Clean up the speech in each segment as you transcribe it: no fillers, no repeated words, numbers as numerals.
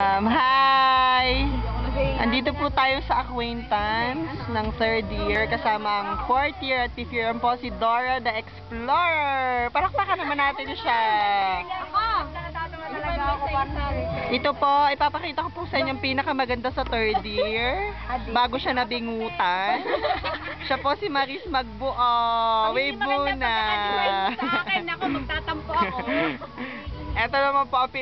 Hi! Andito po tayo sa acquaintance ng 3rd year kasama ang 4th year at 5th year po si Dora the Explorer. Palakpakan naman natin siya. Ito po, ipapakita ko po sa inyo yung pinakamaganda sa 3rd year bago siya nabingutan. Siya po si Maris Magbuo. Wave muna. Sa akin, ako magtatampo ako. Ito naman po ang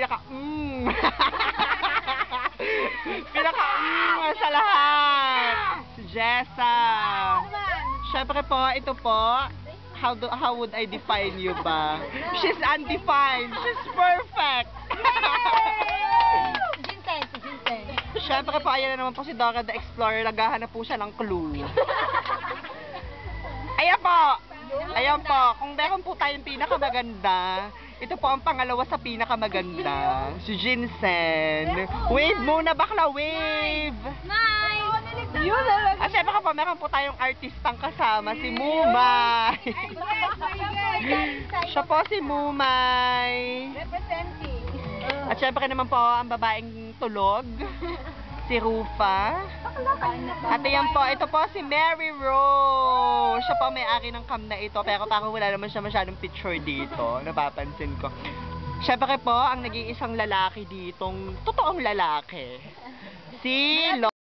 sa lahat. Si Jessa. Syempre po, ito po. How would I define you ba? She's undefined. She's perfect. Ginseng. Syempre po, ayan na naman po si Dora the Explorer. Naghahanap po siya ng clue. Ayan po. Ayan po. Kung meron po tayong pinakamaganda, ito po ang pangalawa sa pinakamaganda. Si Ginseng. Wave muna, bakla, wave! Nice! At syempre po, meron po tayong artistang kasama, si Mumay. Siya po si Mumay. Representing. At syempre naman po, ang babaeng tulog, si Rufa. At ayan po, ito po si Mary Rose. Siya po may-ari ng cam na ito, pero parang wala naman siya masyadong picture dito, napapansin ko. Syempre po, ang nag-iisang lalaki ditong, totoong lalaki, si